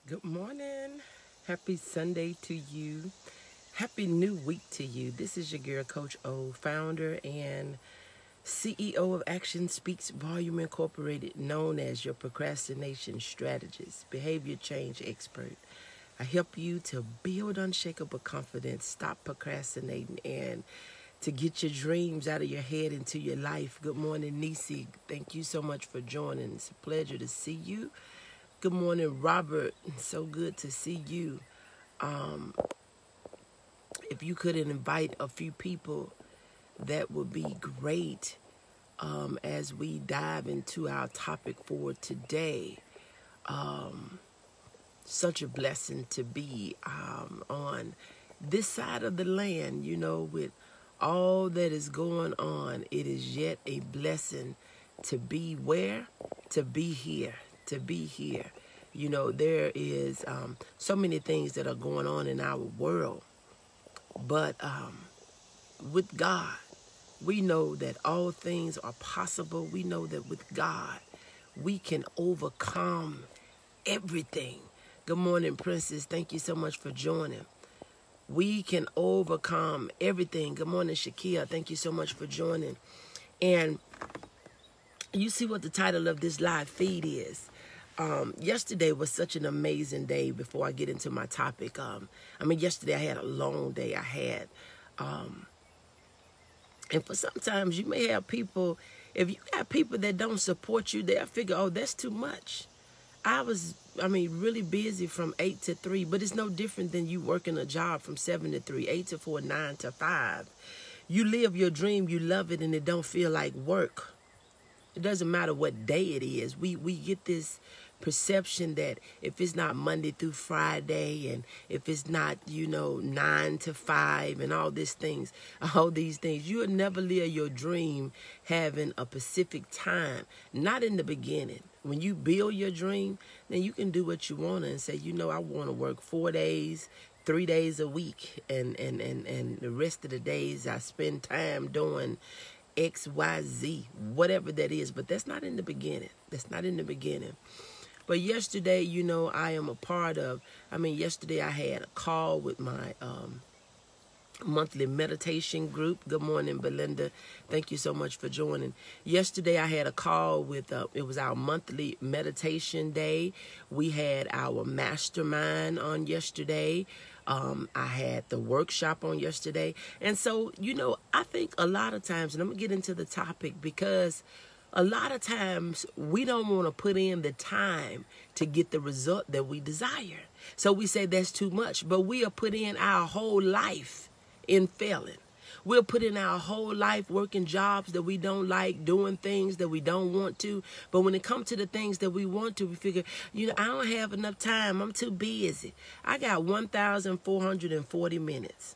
Good morning. Happy Sunday to you. Happy new week to you. This is your girl, Coach O, founder and CEO of Action Speaks Volume Incorporated, known as your procrastination strategist, behavior change expert. I help you to build unshakable confidence, stop procrastinating, and to get your dreams out of your head into your life. Good morning, Nisi. Thank you so much for joining. It's a pleasure to see you. Good morning, Robert. So good to see you. If you could invite a few people, that would be great as we dive into our topic for today. Such a blessing to be on this side of the land, with all that is going on. It is yet a blessing to be where? To be here. To be here. There is so many things that are going on in our world. But with God, we know that all things are possible. We know that with God, we can overcome everything. Good morning, Princess. Thank you so much for joining. We can overcome everything. Good morning, Shakia. Thank you so much for joining. And you see what the title of this live feed is. Yesterday was such an amazing day. Before I get into my topic, yesterday I had a long day. And for sometimes you may have people, if you got people that don't support you, they'll figure, oh, that's too much. I was really busy from 8 to 3, but it's no different than you working a job from 7 to 3, 8 to 4, 9 to 5. You live your dream, you love it, and it don't feel like work. It doesn't matter what day it is. We get this perception that if it's not Monday through Friday, and if it's not, 9 to 5 and all these things, you would never live your dream having a specific time. Not in the beginning. When you build your dream, then you can do what you want and say, I want to work 4 days, 3 days a week, and the rest of the days I spend time doing X, Y, Z, whatever that is. But that's not in the beginning. That's not in the beginning. But yesterday, I am a part of, yesterday I had a call with my monthly meditation group. Good morning, Belinda. Thank you so much for joining. Yesterday I had a call with, it was our monthly meditation day. We had our mastermind on yesterday. I had the workshop on yesterday. And so, I think a lot of times, and I'm going to get into the topic, because a lot of times we don't want to put in the time to get the result that we desire. So we say that's too much, but we are putting in our whole life in failing. We'll put in our whole life working jobs that we don't like, doing things that we don't want to. But when it comes to the things that we want to, we figure, I don't have enough time. I'm too busy. I got 1,440 minutes,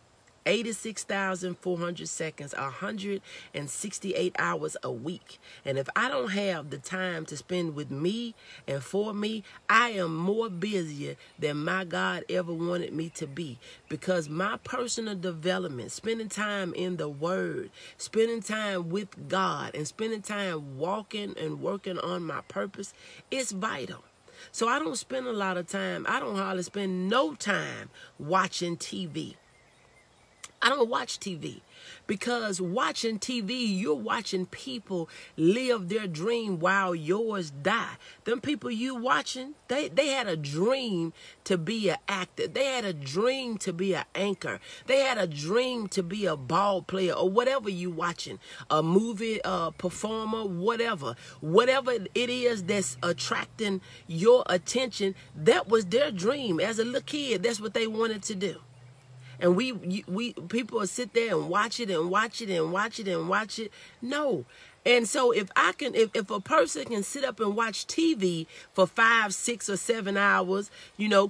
86,400 seconds, 168 hours a week. And if I don't have the time to spend with me and for me, I am more busier than my God ever wanted me to be. Because my personal development, spending time in the Word, spending time with God, and spending time walking and working on my purpose is vital. So I don't spend a lot of time. I don't hardly spend no time watching TV. I don't watch TV, because watching TV, you're watching people live their dream while yours die. Them people you watching, they had a dream to be an actor. They had a dream to be an anchor. They had a dream to be a ball player, or whatever you watching, a movie performer, whatever it is that's attracting your attention. That was their dream as a little kid. That's what they wanted to do. And we people will sit there and watch it and watch it and watch it and watch it. No. And so if a person can sit up and watch TV for 5, 6, or 7 hours,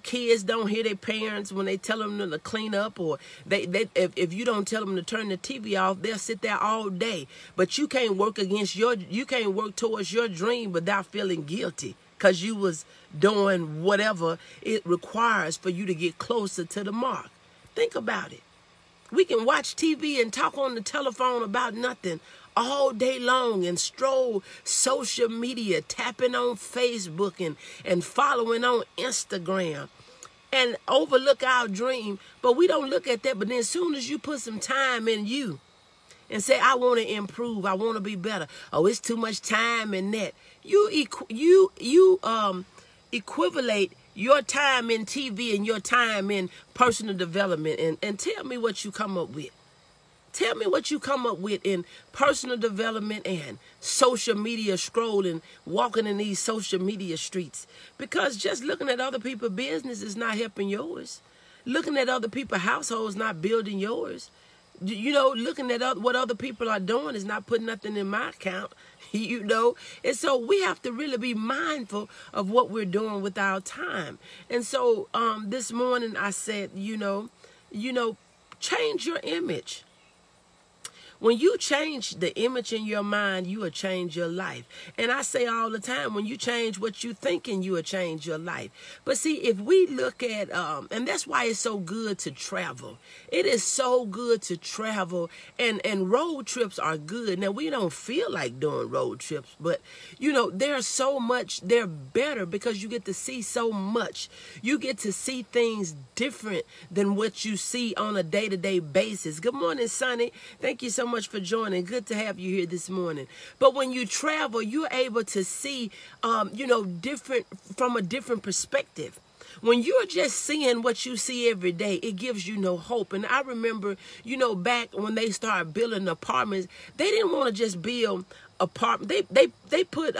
kids don't hear their parents when they tell them to clean up, or if you don't tell them to turn the TV off, they'll sit there all day. But you can't work towards your dream without feeling guilty, because you was doing whatever it requires for you to get closer to the mark. Think about it. We can watch TV and talk on the telephone about nothing all day long and stroll social media, tapping on Facebook and following on Instagram, and overlook our dream. But we don't look at that. But then as soon as you put some time in you and say, I want to improve, I want to be better, oh, it's too much time in that, you equivalate your time in TV and your time in personal development. And tell me what you come up with. Tell me what you come up with in personal development and social media scrolling, walking in these social media streets. Because just looking at other people's business is not helping yours. Looking at other people's households not building yours. You know, looking at what other people are doing is not putting nothing in my account, you know. And so we have to really be mindful of what we're doing with our time. And so this morning I said, you know, change your image. When you change the image in your mind, you will change your life. And I say all the time, when you change what you thinking, you will change your life. But see, if we look at, and that's why it's so good to travel. It is so good to travel, and road trips are good. Now, we don't feel like doing road trips, but, you know, there's so much, they're better because you get to see so much. You get to see things different than what you see on a day-to-day basis. Good morning, Sonny. Thank you so much for joining. Good to have you here this morning. But when you travel, you're able to see, you know, different from a different perspective. When you're just seeing what you see every day, it gives you no hope. And I remember, you know, back when they started building apartments, they didn't want to just build apartment. They put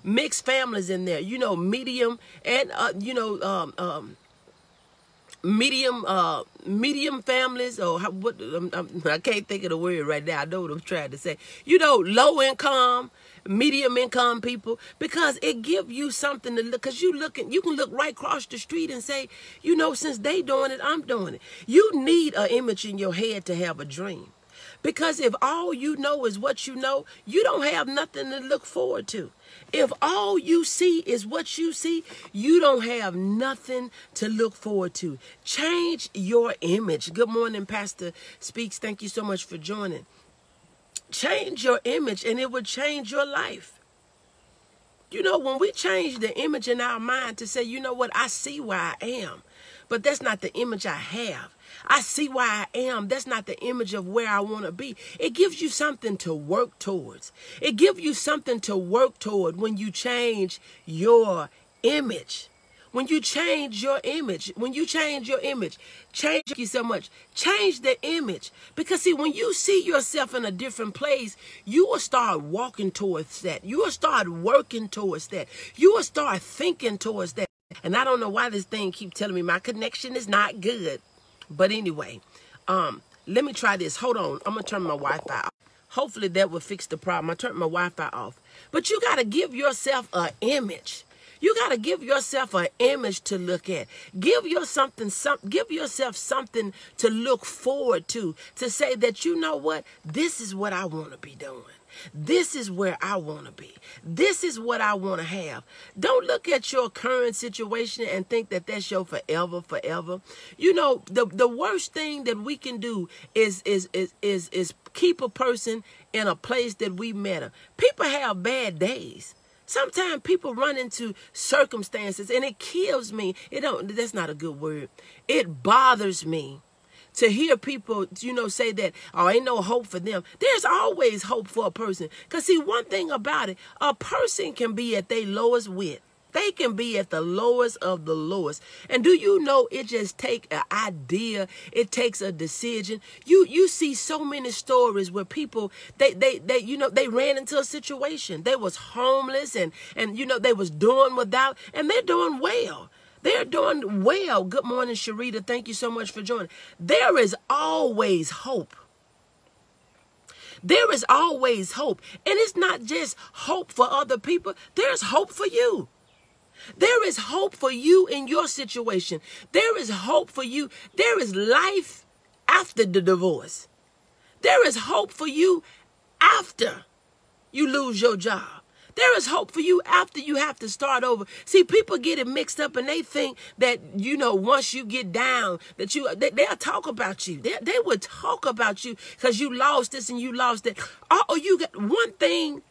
mixed families in there, you know, medium and you know, medium families, or what, I can't think of the word right now. I know what I'm trying to say. You know, low income, medium income people, because it gives you something to look, because you can look right across the street and say, you know, since they doing it, I'm doing it. You need an image in your head to have a dream. Because if all you know is what you know, you don't have nothing to look forward to. If all you see is what you see, you don't have nothing to look forward to. Change your image. Good morning, Pastor Speaks. Thank you so much for joining. Change your image and it will change your life. You know, when we change the image in our mind to say, you know what, I see where I am, but that's not the image I have. I see where I am. That's not the image of where I want to be. It gives you something to work towards. It gives you something to work toward when you change your image. When you change your image, change you so much. Change the image. Because see, when you see yourself in a different place, you will start walking towards that. You will start working towards that. You will start thinking towards that. And I don't know why this thing keeps telling me my connection is not good. But anyway, let me try this. Hold on. I'm going to turn my Wi-Fi off. Hopefully that will fix the problem. I turned my Wi-Fi off. But you got to give yourself an image. You got to give yourself an image to look at. Give yourself something to look forward to say that, you know what, this is what I want to be doing. This is where I want to be. This is what I want to have. Don't look at your current situation and think that that's your forever. You know, the worst thing that we can do is keep a person in a place that we met them. People have bad days. Sometimes people run into circumstances and it kills me. That's not a good word. It bothers me to hear people, you know, say that, oh, ain't no hope for them. There's always hope for a person. Because see, one thing about it, a person can be at their lowest wit. They can be at the lowest of the lowest. And do you know it just takes an idea. It takes a decision. You see so many stories where people, they you know, they ran into a situation. They was homeless and you know, they was doing without, and they're doing well. They're doing well. Good morning, Sharita. Thank you so much for joining. There is always hope. There is always hope. And it's not just hope for other people. There's hope for you. There is hope for you in your situation. There is hope for you. There is life after the divorce. There is hope for you after you lose your job. There is hope for you after you have to start over. See, people get it mixed up and they think that, you know, once you get down, that they'll talk about you. They would talk about you because you lost this and you lost that. Oh, you got one thing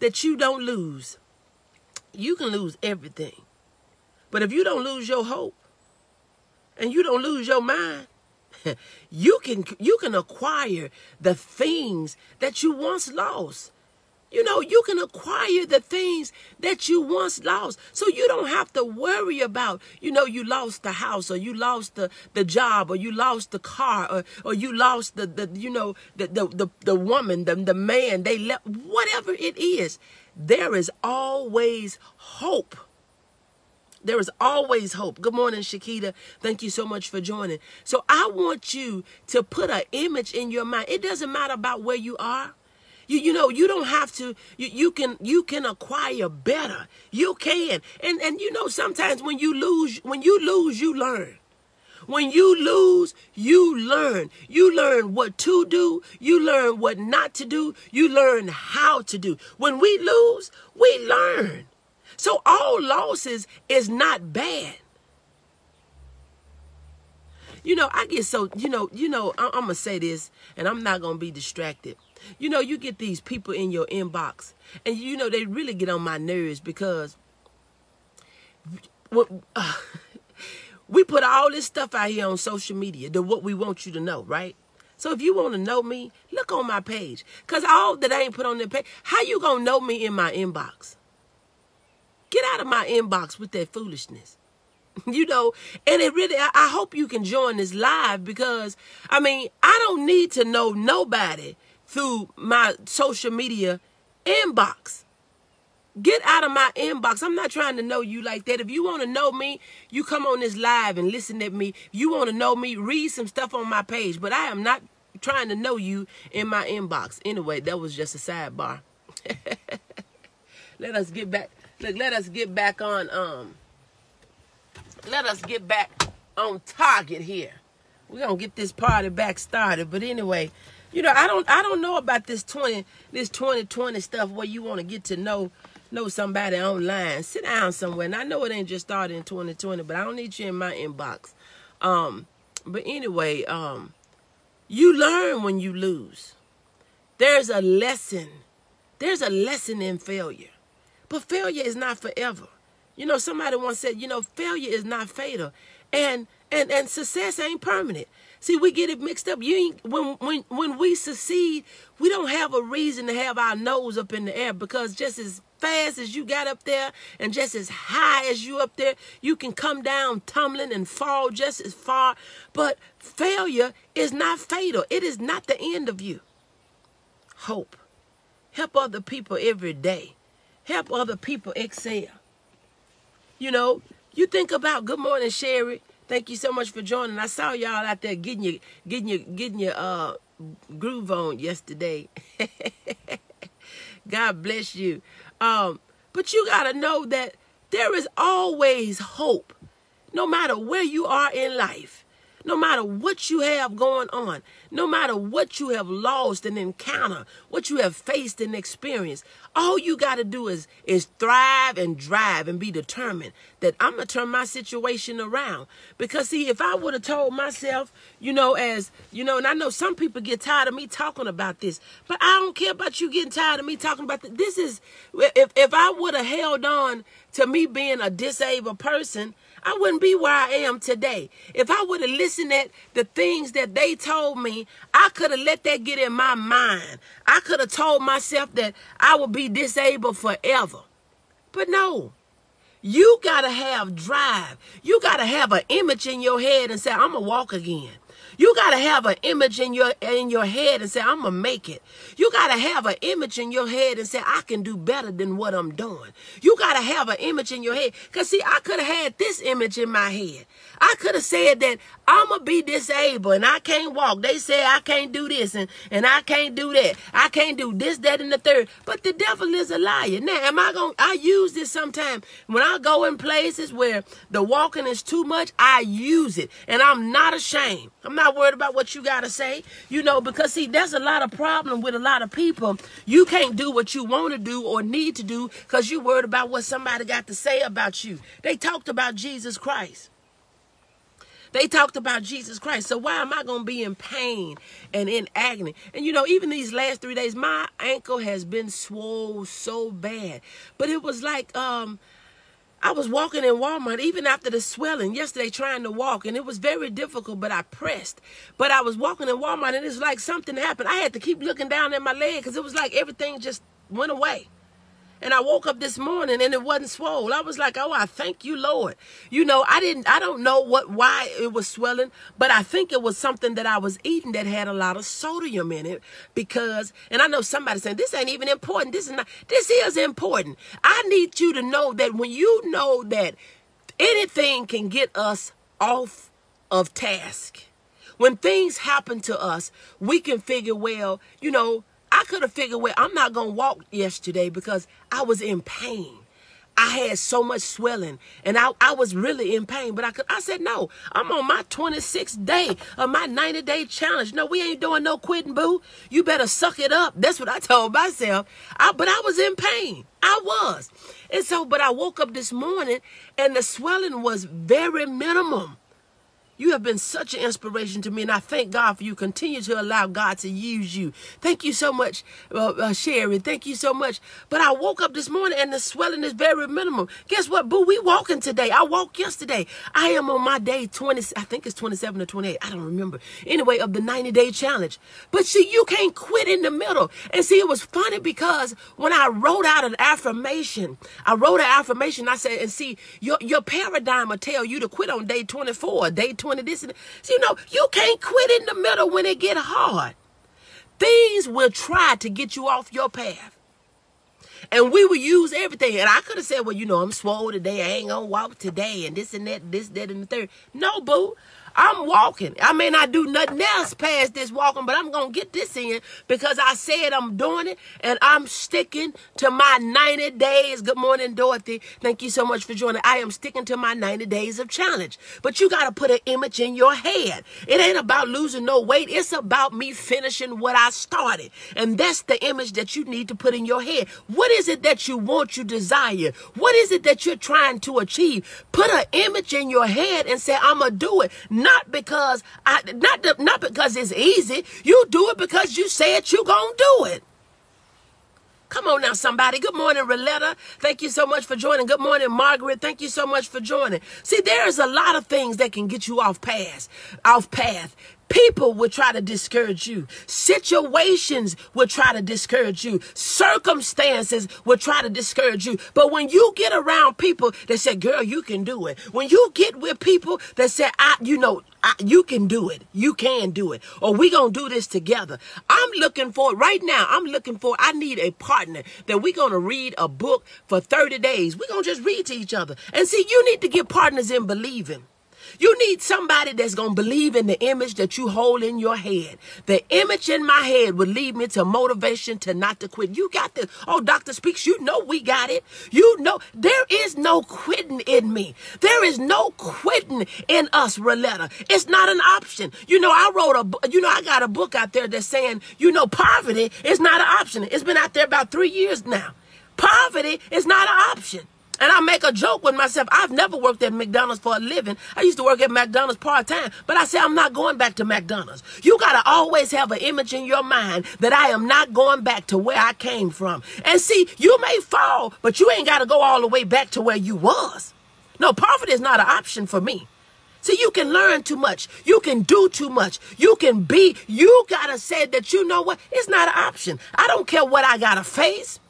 that you don't lose. You can lose everything. But if you don't lose your hope and you don't lose your mind, you can acquire the things that you once lost. You know, you can acquire the things that you once lost. So you don't have to worry about, you know, you lost the house or you lost the job or you lost the car or you lost the woman, the man, they left, whatever it is. There is always hope. There is always hope. Good morning, Shakita. Thank you so much for joining. So I want you to put an image in your mind. It doesn't matter about where you are. You know, you don't have to, you can acquire better. You can. And you know, sometimes when you lose, you learn. When you lose, you learn. You learn what to do. You learn what not to do. You learn how to do. When we lose, we learn. So all losses is not bad. You know, I get so, you know, I'm going to say this and I'm not going to be distracted. You know, you get these people in your inbox and, you know, they really get on my nerves because we put all this stuff out here on social media, what we want you to know, right? So if you want to know me, look on my page. Because all that I ain't put on the page, how you going to know me in my inbox? Get out of my inbox with that foolishness. You know, and it really, I hope you can join this live because, I mean, I don't need to know nobody through my social media inbox. Get out of my inbox. I'm not trying to know you like that. If you want to know me, you come on this live and listen to me. If you want to know me, read some stuff on my page. But I am not trying to know you in my inbox. Anyway, that was just a sidebar. Let us get back. Look, let us get back on target here. We're gonna get this party back started. But anyway, you know, I don't know about this 2020 stuff where you want to get to know somebody online. Sit down somewhere. And I know it ain't just started in 2020, but I don't need you in my inbox. But anyway, you learn when you lose. There's a lesson. There's a lesson in failure. But failure is not forever. You know, somebody once said, you know, failure is not fatal. And success ain't permanent. See, we get it mixed up. When we succeed, we don't have a reason to have our nose up in the air because just as fast as you got up there and just as high as you up there, you can come down tumbling and fall just as far. But failure is not fatal. It is not the end of you. Hope. Help other people every day. Help other people excel. You know, you think about, good morning, Sherry. Thank you so much for joining. I saw y'all out there getting your groove on yesterday. God bless you. But you got to know that there is always hope, no matter where you are in life, no matter what you have going on, no matter what you have lost and encountered, what you have faced and experienced. All you got to do is thrive and drive and be determined that I'm going to turn my situation around. Because, see, if I would have told myself, you know, as, you know, and I know some people get tired of me talking about this, but I don't care about you getting tired of me talking about this. This is, if I would have held on to me being a disabled person, I wouldn't be where I am today. If I would have listened at the things that they told me, I could have let that get in my mind. I could have told myself that I would be disabled forever. But no, you got to have drive. You got to have an image in your head and say, I'm going to walk again. You got to have an image in your head and say, I'm going to make it. You got to have an image in your head and say, I can do better than what I'm doing. You got to have an image in your head. Because, see, I could have had this image in my head. I could have said that I'm going to be disabled and I can't walk. They say I can't do this and I can't do that. I can't do this, that, and the third. But the devil is a liar. Now, I use this sometimes when I go in places where the walking is too much, I use it. And I'm not ashamed. I'm not not worried about what you got to say, you know, because see, there's a lot of problem with a lot of people. You can't do what you want to do or need to do because you're worried about what somebody got to say about you. They talked about Jesus Christ. They talked about Jesus Christ. So why am I going to be in pain and in agony? And, you know, even these last 3 days, my ankle has been swole so bad. But it was like I was walking in Walmart, even after the swelling yesterday, trying to walk. And it was very difficult, but I pressed. But I was walking in Walmart, and it's like something happened. I had to keep looking down at my leg because it was like everything just went away. And I woke up this morning and it wasn't swole. I was like, oh, I thank you, Lord. You know, I don't know why it was swelling, but I think it was something that I was eating that had a lot of sodium in it because, and I know somebody saying, this ain't even important. This is important. I need you to know that when you know that anything can get us off of task, when things happen to us, we can figure, well, you know, I could have figured, well, I'm not going to walk yesterday because I was in pain. I had so much swelling and I was really in pain. But I said, no, I'm on my 26th day of my 90-day challenge. No, we ain't doing no quitting, boo. You better suck it up. That's what I told myself. But I was in pain. I was. And so, but I woke up this morning and the swelling was very minimum. You have been such an inspiration to me, and I thank God for you. Continue to allow God to use you. Thank you so much, Sherry. Thank you so much. But I woke up this morning, and the swelling is very minimal. Guess what, boo? We walking today. I walked yesterday. I am on my day 20, I think it's 27 or 28. I don't remember. Anyway, of the 90-day challenge. But see, you can't quit in the middle. And see, it was funny because when I wrote out an affirmation, I said, and see, your paradigm will tell you to quit on day 24, day 20. This and so, you know, you can't quit in the middle when it get hard. Things will try to get you off your path. And we will use everything. And I could have said, well, you know, I'm swole today. I ain't going to walk today. And this and that, this, that, and the third. No, boo. I'm walking. I may not do nothing else past this walking, but I'm going to get this in because I said I'm doing it and I'm sticking to my 90 days. Good morning, Dorothy. Thank you so much for joining. I am sticking to my 90 days of challenge. But you got to put an image in your head. It ain't about losing no weight. It's about me finishing what I started. And that's the image that you need to put in your head. What is it that you want, you desire? What is it that you're trying to achieve? Put an image in your head and say, I'm going to do it. Not because it's easy. You do it because you said you're going to do it. Come on now, somebody. Good morning, Roletta. Thank you so much for joining. Good morning, Margaret. Thank you so much for joining. See, there's a lot of things that can get you off path. People will try to discourage you. Situations will try to discourage you. Circumstances will try to discourage you. But when you get around people that say, girl, you can do it. When you get with people that say, you can do it. You can do it. Or we going to do this together. I'm looking for, right now, I need a partner that we're going to read a book for 30 days. We're going to just read to each other. And see, you need to get partners in believing. You need somebody that's going to believe in the image that you hold in your head. The image in my head would lead me to motivation to not to quit. You got this. Oh, Dr. Speaks, you know we got it. You know, there is no quitting in me. There is no quitting in us, Roletta. It's not an option. You know, I got a book out there that's saying, you know, poverty is not an option. It's been out there about 3 years now. Poverty is not an option. And I make a joke with myself. I've never worked at McDonald's for a living. I used to work at McDonald's part-time. But I say I'm not going back to McDonald's. You got to always have an image in your mind that I am not going back to where I came from. And see, you may fall, but you ain't got to go all the way back to where you was. No, poverty is not an option for me. See, you can learn too much. You can do too much. You got to say that, you know what? It's not an option. I don't care what I got to face.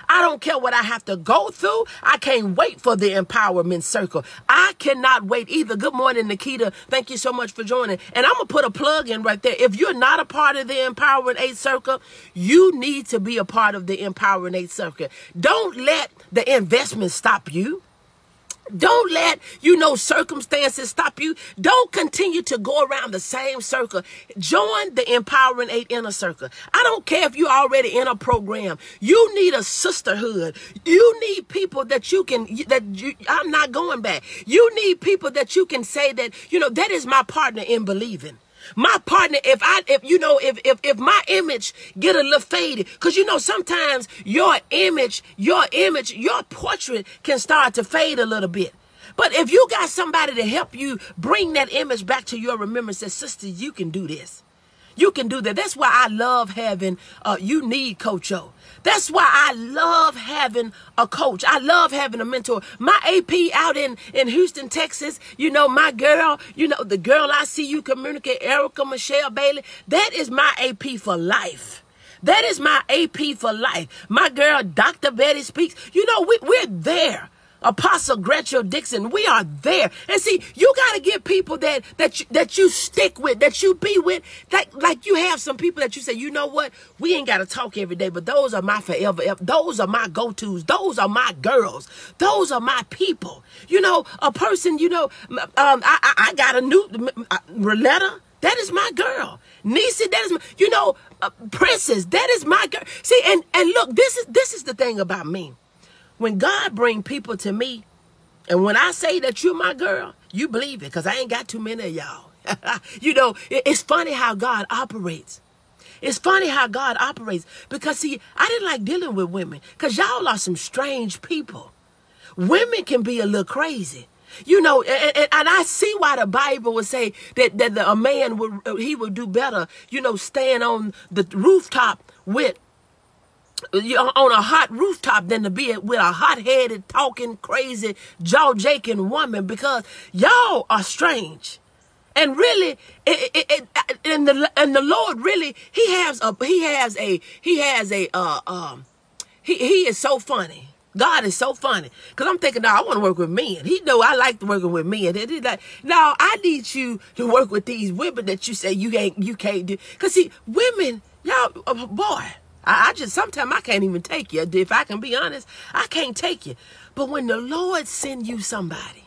I don't care what I have to go through. I can't wait for the empowerment circle. I cannot wait either. Good morning, Nikita. Thank you so much for joining. And I'm going to put a plug in right there. If you're not a part of the Empowering 8 Circle, you need to be a part of the Empowering 8 Circle. Don't let the investment stop you. Don't let, circumstances stop you. Don't continue to go around the same circle. Join the Empowering 8 Inner Circle. I don't care if you're already in a program. You need a sisterhood. You need people that I'm not going back. You need people that you can say that, that is my partner in believing. My partner, if my image get a little faded, because sometimes your portrait can start to fade a little bit. But if you got somebody to help you bring that image back to your remembrance, say, sister, you can do this. You can do that. That's why I love having, you need Coach O. That's why I love having a coach. I love having a mentor. My AP out in Houston, Texas, my girl, the girl I see you communicate, Erica Michelle Bailey, that is my AP for life. That is my AP for life. My girl, Dr. Betty Speaks. We're there. Apostle Gretchen Dixon, we are there. And see, you got to get people that you stick with, that you be with. Like you have some people that you say, you know what? We ain't got to talk every day, but those are my forever. Those are my go-tos. Those are my girls. Those are my people. A person, I got a new Roletta. That is my girl. Nisi, that is my, Princess, that is my girl. See, and look, this is the thing about me. When God bring people to me, and when I say that you're my girl, you believe it, because I ain't got too many of y'all. It's funny how God operates. It's funny how God operates, because, see, I didn't like dealing with women, because y'all are some strange people. Women can be a little crazy. And I see why the Bible would say that a man would do better, staying on the rooftop on a hot rooftop than to be with a hot-headed, talking, crazy, jaw-jaking woman, because y'all are strange. And really, and the Lord really, he is so funny. God is so funny. Because I'm thinking, no, I want to work with men. He know I like working with men. And he's like, no, I need you to work with these women that you say you can't do. Because, see, women, y'all, boy, sometimes I can't even take you. If I can be honest, I can't take you. But when the Lord send you somebody,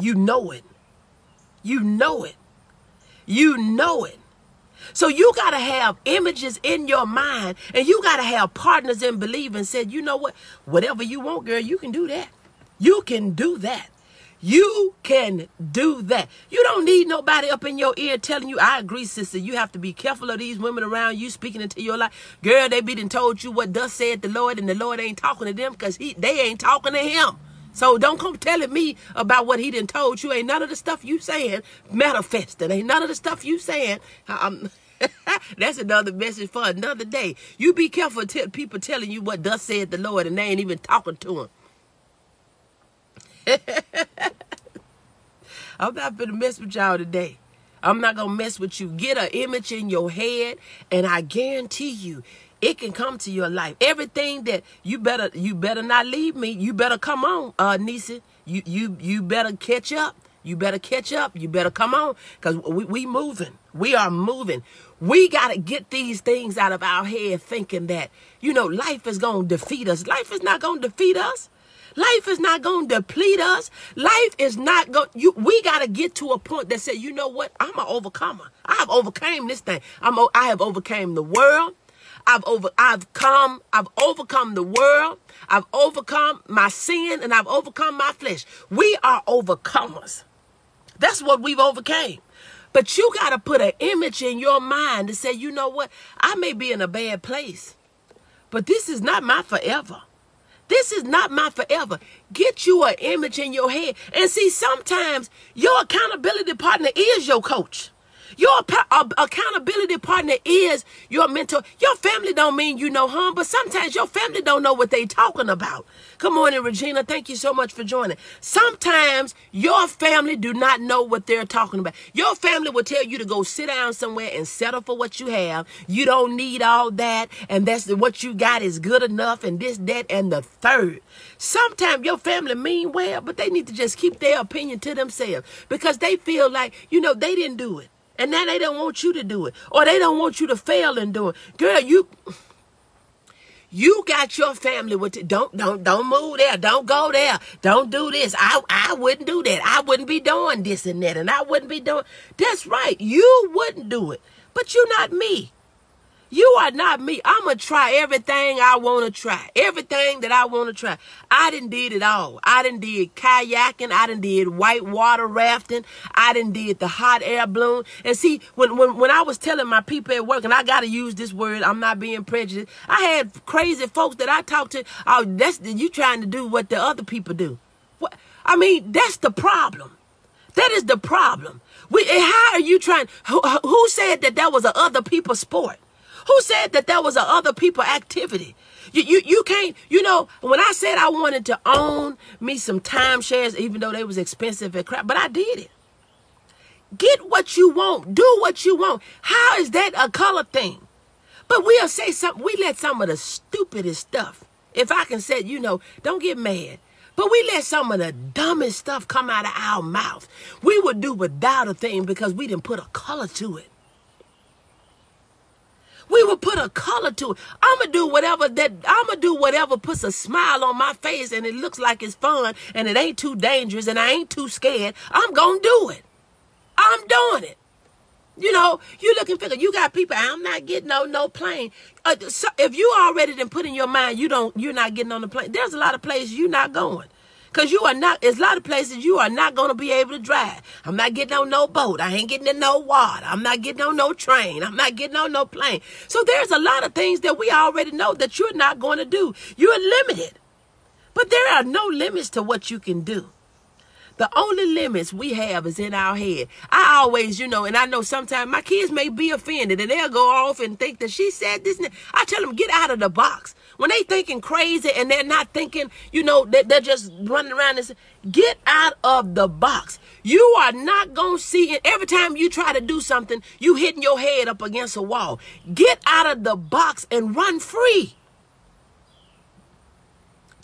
you know it. You know it. You know it. So you got to have images in your mind, and you got to have partners in belief and said, you know what? Whatever you want, girl, you can do that. You can do that. You can do that. You don't need nobody up in your ear telling you, I agree, sister, you have to be careful of these women around you speaking into your life. Girl, they be done told you what thus said the Lord, and the Lord ain't talking to them because they ain't talking to him. So don't come telling me about what he done told you. Ain't none of the stuff you saying manifested. Ain't none of the stuff you saying. That's another message for another day. You be careful of people telling you what thus said the Lord, and they ain't even talking to him. I'm not gonna mess with y'all today. I'm not gonna mess with you. Get an image in your head, and I guarantee you, it can come to your life. Everything that you better not leave me. You better come on, Nisa. You better catch up. You better catch up. You better come on, because we moving. We are moving. We got to get these things out of our head thinking that, life is going to defeat us. Life is not going to defeat us. Life is not going to deplete us. Life is not going. We got to get to a point that says, you know what? I'm an overcomer. I have overcame this thing. I have overcame the world. I've overcome the world. I've overcome my sin, and I've overcome my flesh. We are overcomers. That's what we've overcame. But you got to put an image in your mind to say, you know what? I may be in a bad place, but this is not my forever. This is not my forever. Get you an image in your head. And see, sometimes your accountability partner is your coach. Your accountability partner is your mentor. Your family don't mean you know him, but sometimes your family don't know what they talking about. Good morning, Regina. Thank you so much for joining. Sometimes your family do not know what they're talking about. Your family will tell you to go sit down somewhere and settle for what you have. You don't need all that, and that's what you got is good enough, and this, that, and the third. Sometimes your family mean well, but they need to just keep their opinion to themselves, because they feel like, they didn't do it. And now they don't want you to do it, or they don't want you to fail in doing it. Girl, you got your family with it. Don't move there. Don't go there. Don't do this. I wouldn't do that. I wouldn't be doing this and that, and I wouldn't be doing. That's right. You wouldn't do it, but you're not me. You are not me. I'm going to try everything I want to try. Everything that I want to try. I done did it all. I done did kayaking. I done did white water rafting. I done did the hot air balloon. And see, when I was telling my people at work, and I got to use this word, I'm not being prejudiced. I had crazy folks that I talked to. Oh, you trying to do what the other people do. What? I mean, that's the problem. That is the problem. How are you trying? Who said that was a other people's sport? Who said that was a other people activity? You can't, when I said I wanted to own me some timeshares, even though they was expensive and crap, but I did it. Get what you want. Do what you want. How is that a color thing? But we'll say something. We let some of the stupidest stuff, if I can say, don't get mad. But we let some of the dumbest stuff come out of our mouth. We would do without a thing because we didn't put a color to it. We will put a color to it. I'm going to do whatever puts a smile on my face and it looks like it's fun and it ain't too dangerous and I ain't too scared. I'm going to do it. I'm doing it. You looking for, you got people, I'm not getting on no plane. So if you already done put in your mind, you're not getting on the plane. There's a lot of places you're not going. Because there's a lot of places you are not going to be able to drive. I'm not getting on no boat. I ain't getting in no water. I'm not getting on no train. I'm not getting on no plane. So there's a lot of things that we already know that you're not going to do. You're limited. But there are no limits to what you can do. The only limits we have is in our head. I always, and I know sometimes my kids may be offended and they'll go off and think that she said this. I tell them, get out of the box. When they thinking crazy and they're not thinking, they're just running around and say, get out of the box. You are not going to see it. Every time you try to do something, you hitting your head up against a wall. Get out of the box and run free.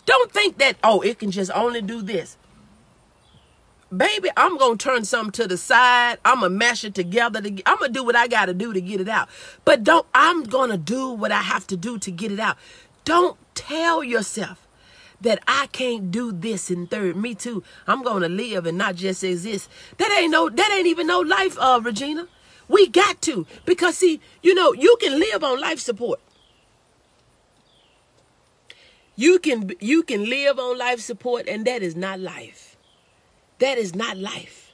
Don't think that, it can just only do this. Baby, I'm going to turn something to the side. I'm going to mash it together. I'm going to do what I got to do to get it out. But I'm going to do what I have to do to get it out. Don't tell yourself that I can't do this in third. Me too. I'm going to live and not just exist. That ain't even no life, Regina. We got to. Because see, you can live on life support. You can live on life support and that is not life. That is not life.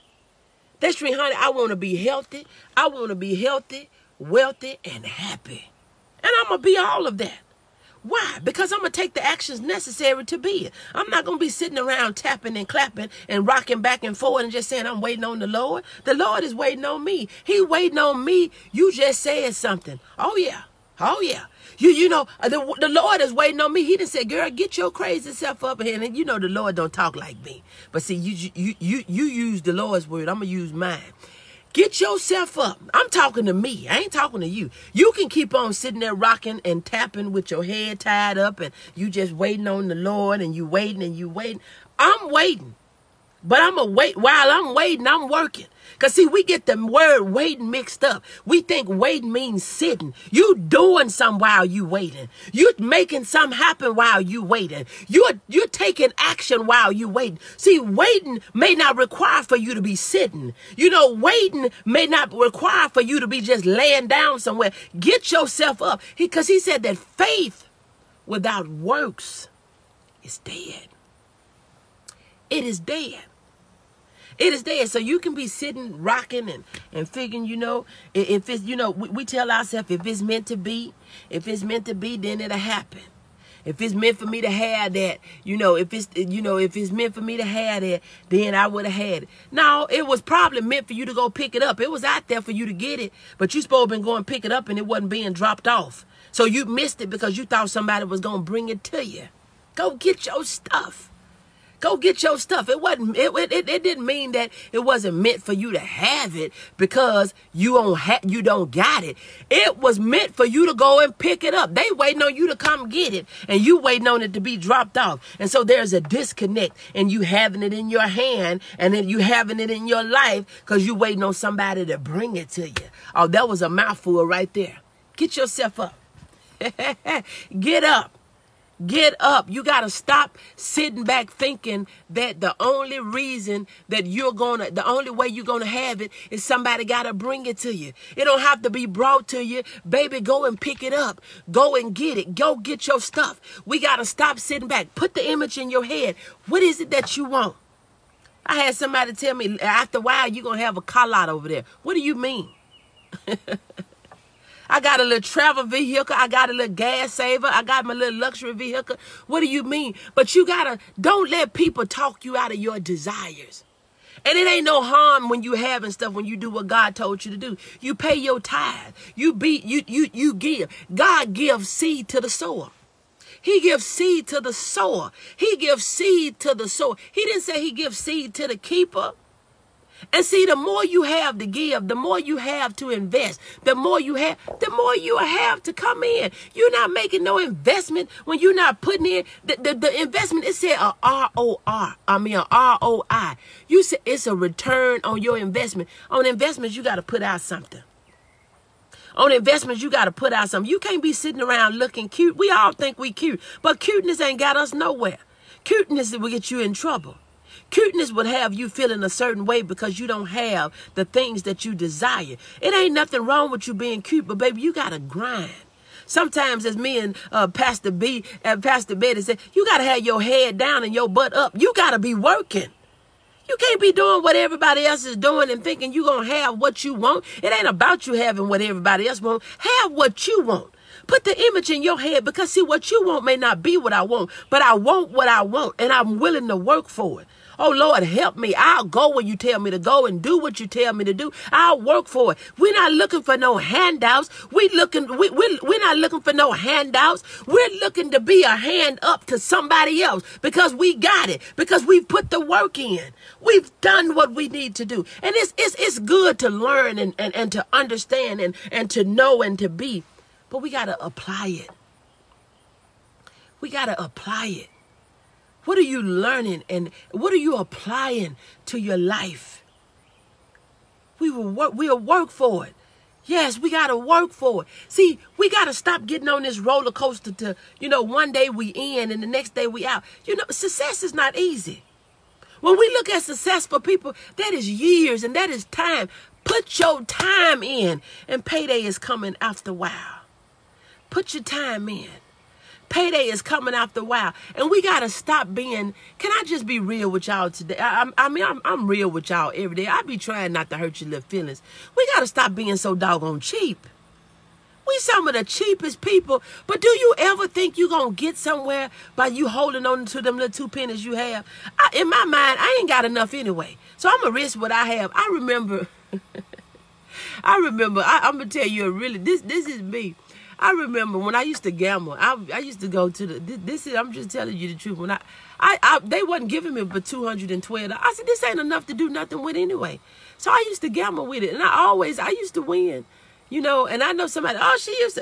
That's true, honey. I want to be healthy. I want to be healthy, wealthy, and happy. And I'm going to be all of that. Why? Because I'm going to take the actions necessary to be it. I'm not going to be sitting around tapping and clapping and rocking back and forth and just saying I'm waiting on the Lord. The Lord is waiting on me. He waiting on me. You just said something. Oh, yeah. Oh, yeah. The Lord is waiting on me. He done said, girl, get your crazy self up here. And the Lord don't talk like me. But see, you use the Lord's word. I'm going to use mine. Get yourself up. I'm talking to me. I ain't talking to you. You can keep on sitting there rocking and tapping with your head tied up and you just waiting on the Lord and you waiting and you waiting. I'm waiting. But I'm going to wait. While I'm waiting, I'm working. Because, see, we get the word waiting mixed up. We think waiting means sitting. You doing something while you waiting. You're making something happen while you waiting. You're taking action while you waiting. See, waiting may not require for you to be sitting. Waiting may not require for you to be just laying down somewhere. Get yourself up. Because he said that faith without works is dead. It is dead. It is there. So you can be sitting, rocking and figuring, if it's, we tell ourselves if it's meant to be, then it'll happen. If it's meant for me to have that, if it's meant for me to have that, then I would have had it. No, it was probably meant for you to go pick it up. It was out there for you to get it, but you supposed to been going to pick it up and it wasn't being dropped off. So you missed it because you thought somebody was going to bring it to you. Go get your stuff. Go get your stuff. It didn't mean that it wasn't meant for you to have it because you don't got it. It was meant for you to go and pick it up. They waiting on you to come get it and you waiting on it to be dropped off. And so there's a disconnect and you having it in your hand and then you having it in your life because you waiting on somebody to bring it to you. Oh, that was a mouthful right there. Get yourself up. Get up. Get up. You got to stop sitting back thinking that the only reason that the only way you're going to have it is somebody got to bring it to you. It don't have to be brought to you. Baby, go and pick it up. Go and get it. Go get your stuff. We got to stop sitting back. Put the image in your head. What is it that you want? I had somebody tell me, after a while, you're going to have a call out over there. What do you mean? I got a little travel vehicle. I got a little gas saver. I got my little luxury vehicle. What do you mean? But you don't let people talk you out of your desires. And it ain't no harm when you having stuff, when you do what God told you to do. You pay your tithe. You give. God gives seed to the sower. He gives seed to the sower. He gives seed to the sower. He didn't say he gives seed to the keeper. And see, the more you have to give, the more you have to invest, the more you have to come in. You're not making no investment when you're not putting in the investment. It said a ROI. You said it's a return on your investment. On investments, you got to put out something. On investments, you got to put out something. You can't be sitting around looking cute. We all think we cute, but cuteness ain't got us nowhere. Cuteness will get you in trouble. Cuteness would have you feeling a certain way because you don't have the things that you desire. It ain't nothing wrong with you being cute, but baby, you got to grind. Sometimes as me and Pastor B and Pastor Betty said, you got to have your head down and your butt up. You got to be working. You can't be doing what everybody else is doing and thinking you're going to have what you want. It ain't about you having what everybody else wants. Have what you want. Put the image in your head because see, what you want may not be what I want, but I want what I want and I'm willing to work for it. Oh, Lord, help me. I'll go where you tell me to go and do what you tell me to do. I'll work for it. We're not looking for no handouts. We're not looking for no handouts. We're looking to be a hand up to somebody else because we got it, because we put the work in. We've done what we need to do. And it's good to learn and to understand and to know and to be. But we got to apply it. We got to apply it. What are you learning and what are you applying to your life? We'll work for it. Yes, we got to work for it. See, we got to stop getting on this roller coaster to, one day we in and the next day we out. Success is not easy. When we look at success for people, that is years and that is time. Put your time in and payday is coming after a while. Put your time in. Payday is coming after a while. And we got to stop being, can I just be real with y'all today? I'm real with y'all every day. I be trying not to hurt your little feelings. We got to stop being so doggone cheap. We some of the cheapest people. But do you ever think you're going to get somewhere by you holding on to them little 2 pennies you have? In my mind, I ain't got enough anyway. So I'm going to risk what I have. I remember, I'm going to tell you this is me. I remember when I used to gamble, I used to go to I'm just telling you the truth. When they wasn't giving me but $212. I said, this ain't enough to do nothing with anyway. So I used to gamble with it. And I used to win, and I know somebody,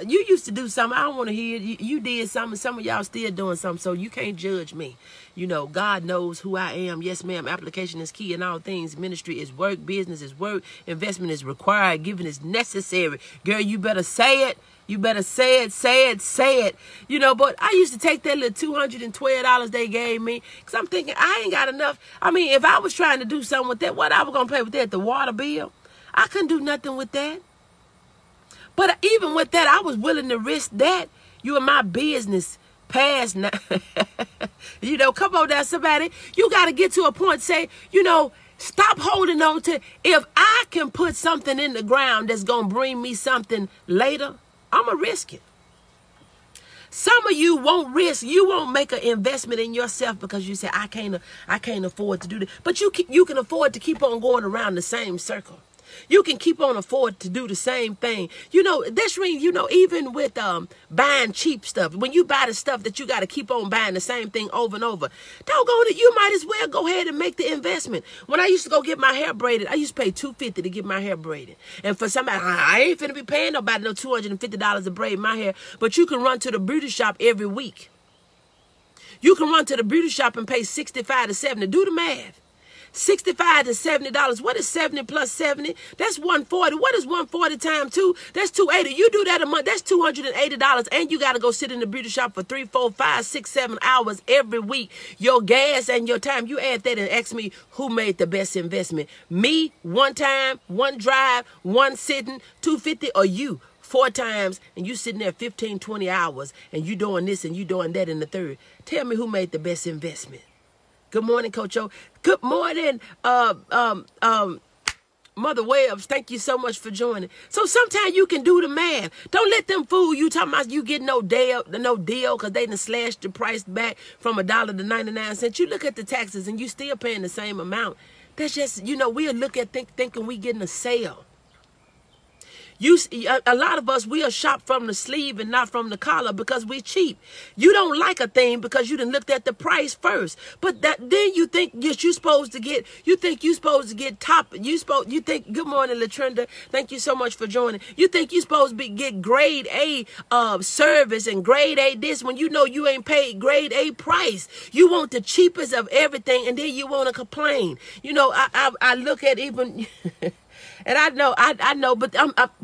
you used to do something. I don't want to hear it. You did something. Some of y'all still doing something. So you can't judge me. God knows who I am. Yes, ma'am. Application is key in all things. Ministry is work. Business is work. Investment is required. Giving is necessary. Girl, you better say it. You better say it. But I used to take that little $212 they gave me because I'm thinking I ain't got enough. I mean, if I was trying to do something with that, what I was going to pay with that? The water bill? I couldn't do nothing with that. But even with that, I was willing to risk that. You in my business past now. Come on down, somebody. You got to get to a point, say, stop holding on to, if I can put something in the ground that's going to bring me something later, I'm going to risk it. Some of you won't risk. You won't make an investment in yourself because you say, I can't afford to do that. But you can afford to keep on going around the same circle. You can keep on afford to do the same thing. That's even with buying cheap stuff. When you buy the stuff that you got to keep on buying the same thing over and over, doggone it, you might as well go ahead and make the investment. When I used to go get my hair braided, I used to pay $250 to get my hair braided. And for somebody, I ain't finna be paying nobody no $250 to braid my hair. But you can run to the beauty shop every week. You can run to the beauty shop and pay $65 to $70. Do the math. $65 to $70. What is 70 plus 70? That's 140. What is 140 times 2? That's 280. You do that a month, that's $280. And you got to go sit in the beauty shop for 3, 4, 5, 6, 7 hours every week. Your gas and your time. You add that and ask me who made the best investment. Me, one time, one drive, one sitting, $250, or you 4 times, and you sitting there 15, 20 hours, and you doing this and you doing that in the third. Tell me who made the best investment. Good morning, Coach O. Good morning, Mother Webbs. Thank you so much for joining. So sometimes you can do the math. Don't let them fool you talking about you get no deal because they done slashed the price back from $1 to 99 cents. You look at the taxes and you still paying the same amount. That's just, we'll look at thinking we getting a sale. A lot of us, we'll shop from the sleeve and not from the collar because we're cheap. You don't like a thing because you done looked at the price first. But then you think you're supposed to get, top. You think, good morning, Latrenda. Thank you so much for joining. You think you're supposed to get grade A service and grade A this when you know you ain't paid grade A price. You want the cheapest of everything and then you want to complain. I look at even... And I know, but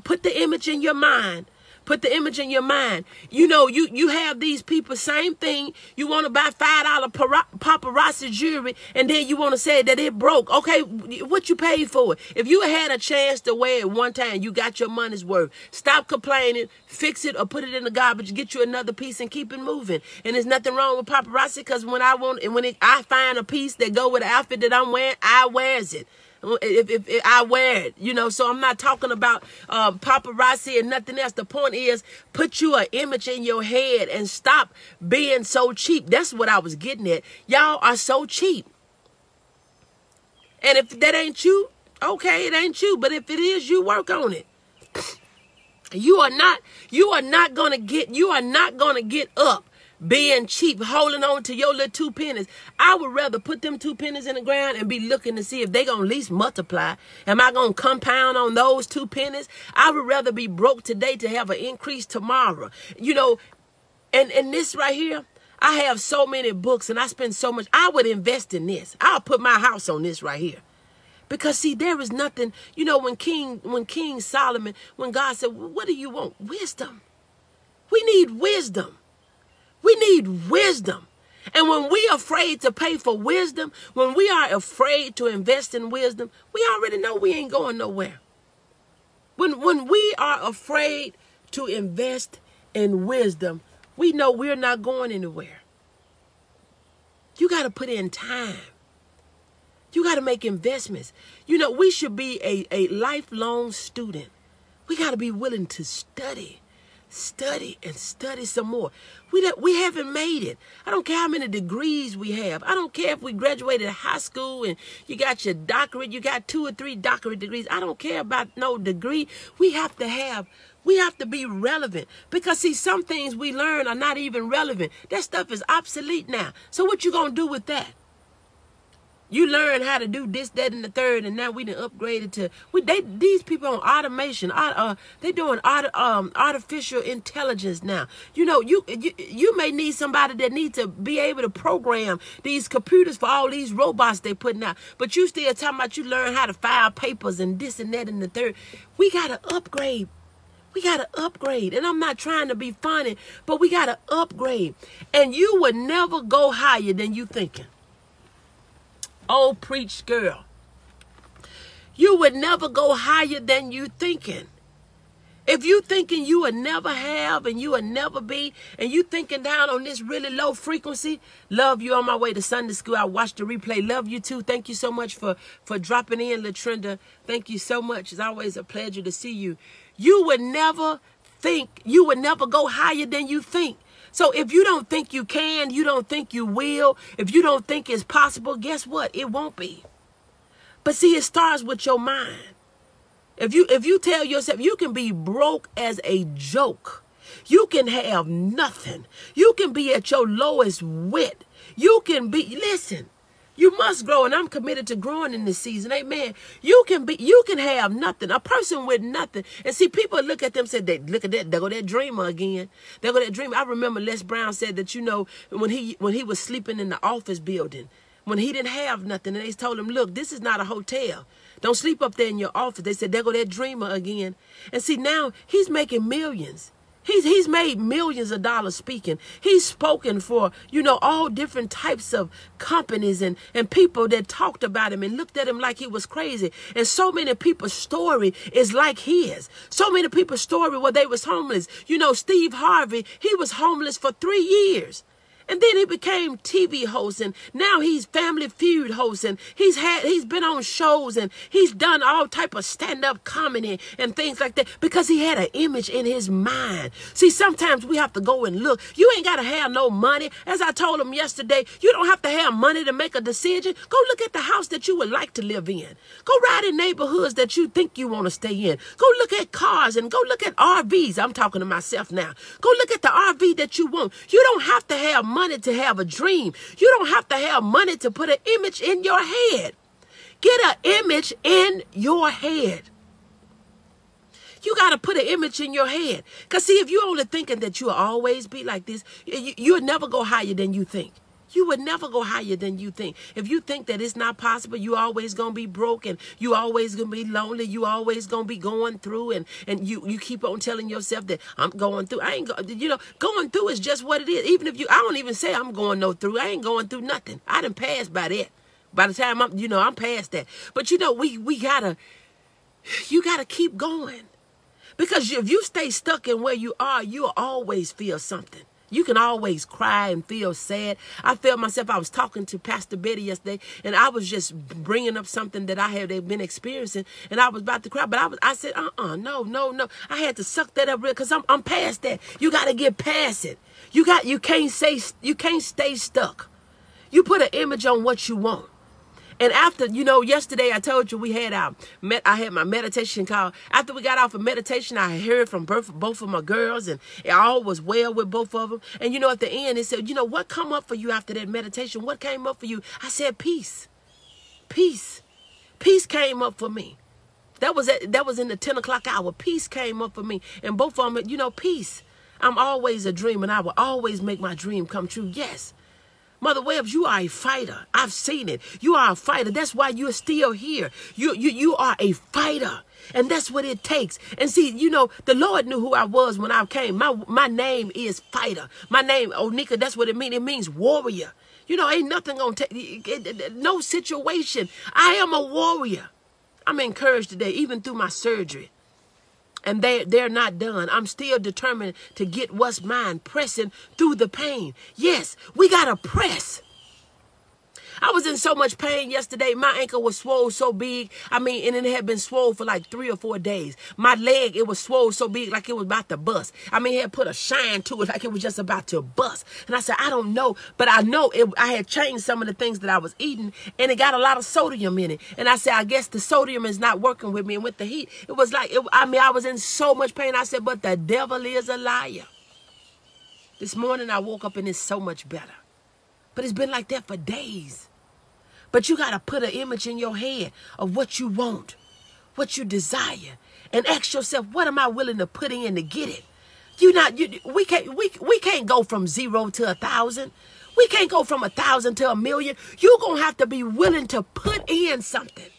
put the image in your mind. Put the image in your mind. You have these people, same thing. You want to buy $5 paparazzi jewelry, and then you want to say that it broke. Okay, what you paid for it? If you had a chance to wear it one time, you got your money's worth. Stop complaining, fix it, or put it in the garbage, get you another piece, and keep it moving. And there's nothing wrong with paparazzi because when I find a piece that go with the outfit that I'm wearing, I wears it. If I wear it, so I'm not talking about paparazzi and nothing else. The point is, put you an image in your head and stop being so cheap. That's what I was getting at. Y'all are so cheap. And if that ain't you, okay, it ain't you. But if it is, you work on it. You are not gonna get up being cheap, holding on to your little 2 pennies. I would rather put them 2 pennies in the ground and be looking to see if they gonna at least multiply. Am I gonna compound on those 2 pennies? I would rather be broke today to have an increase tomorrow. And this right here, I have so many books and I spend so much. I would invest in this. I'll put my house on this right here. Because see, there is nothing, when King Solomon, when God said, what do you want? Wisdom. We need wisdom. We need wisdom. And when we are afraid to pay for wisdom, when we are afraid to invest in wisdom, we already know we ain't going nowhere. When we are afraid to invest in wisdom, we know we're not going anywhere. You got to put in time. You got to make investments. We should be a lifelong student. We got to be willing to study and study some more. We haven't made it. I don't care how many degrees we have. I don't care if we graduated high school and you got your doctorate, you got 2 or 3 doctorate degrees. I don't care about no degree. We have to be relevant because see, some things we learn are not even relevant. That stuff is obsolete now. So what you gonna do with that? You learn how to do this, that, and the third, and now we done upgraded to these people on automation. They doing artificial intelligence now. You may need somebody that needs to be able to program these computers for all these robots they putting out. But you still talking about you learn how to file papers and this and that and the third. We gotta upgrade. We got to upgrade. And I'm not trying to be funny, but we got to upgrade. And you would never go higher than you thinking. Oh, preach, girl. You would never go higher than you thinking. If you thinking you would never have and you would never be, and you thinking down on this really low frequency, love you on my way to Sunday school. I watched the replay. Love you too. Thank you so much for dropping in, Latrenda. Thank you so much. It's always a pleasure to see you. You would never go higher than you think. So if you don't think you can, you don't think you will, if you don't think it's possible, guess what? It won't be. But see, it starts with your mind. If you tell yourself you can be broke as a joke, you can have nothing. You can be at your lowest wit. You can be, listen, you must grow, and I'm committed to growing in this season. Amen. You can have nothing. A person with nothing. And see, people look at them and say, look at that, there go that dreamer again. I remember Les Brown said that, when he was sleeping in the office building, when he didn't have nothing. And they told him, look, this is not a hotel. Don't sleep up there in your office. They said, there go that dreamer again. And see, now he's making millions. He's made millions of dollars speaking. He's spoken for, you know, all different types of companies and people that talked about him and looked at him like he was crazy. And so many people's story is like his. So many people's story where they was homeless. You know, Steve Harvey, he was homeless for 3 years. And then he became TV host, and now he's Family Feud host, and he's been on shows, and he's done all type of stand-up comedy and things like that because he had an image in his mind. See, sometimes we have to go and look. You ain't got to have no money. As I told him yesterday, you don't have to have money to make a decision. Go look at the house that you would like to live in. Go ride in neighborhoods that you think you want to stay in. Go look at cars and go look at RVs. I'm talking to myself now. Go look at the RV that you want. You don't have to have money to have a dream. You don't have to have money to put an image in your head. Get an image in your head. You got to put an image in your head. Because see, if you're only thinking that you'll always be like this, you'll never go higher than you think. You would never go higher than you think. If you think that it's not possible, you always going to be broke and you always going to be lonely. You always going to be going through and you keep on telling yourself that I'm going through. I ain't going through is just what it is. Even if I don't even say I'm going no through. I ain't going through nothing. I done passed by that. By the time I'm past that. But you gotta keep going. Because if you stay stuck in where you are, you'll always feel something. You can always cry and feel sad. I felt myself, I was talking to Pastor Betty yesterday, and I was just bringing up something that they've been experiencing, and I was about to cry, but I said, no. I had to suck that up real, because I'm past that. You got to get past it. You can't stay stuck. You put an image on what you want. And after, yesterday I told you I had my meditation call. After we got off of meditation, I heard from both of my girls, and all was well with both of them. And at the end, it said, what come up for you after that meditation? What came up for you? I said, peace. Peace. Peace came up for me. That was in the 10 o'clock hour. Peace came up for me. And both of them, peace. I'm always a dreamer, and I will always make my dream come true. Yes. Mother Webbs, you are a fighter. I've seen it. You are a fighter. That's why you're still here. You are a fighter. And that's what it takes. And see, the Lord knew who I was when I came. My name is fighter. My name, Onika, that's what it means. It means warrior. Ain't nothing going to take, no situation. I am a warrior. I'm encouraged today, even through my surgery. And they're not done. I'm still determined to get what's mine, pressing through the pain. Yes, we got to press. I was in so much pain yesterday. My ankle was swole so big. And it had been swole for like 3 or 4 days. My leg, it was swole so big like it was about to bust. It had put a shine to it like it was just about to bust. And I said, I don't know. But I know I had changed some of the things that I was eating, and it got a lot of sodium in it. And I said, I guess the sodium is not working with me. And with the heat, it was like, I was in so much pain. I said, but the devil is a liar. This morning I woke up and it's so much better. But it's been like that for days. But you got to put an image in your head of what you want, what you desire, and ask yourself, what am I willing to put in to get it? We can't go from 0 to 1,000. We can't go from 1,000 to 1,000,000. You're going to have to be willing to put in something.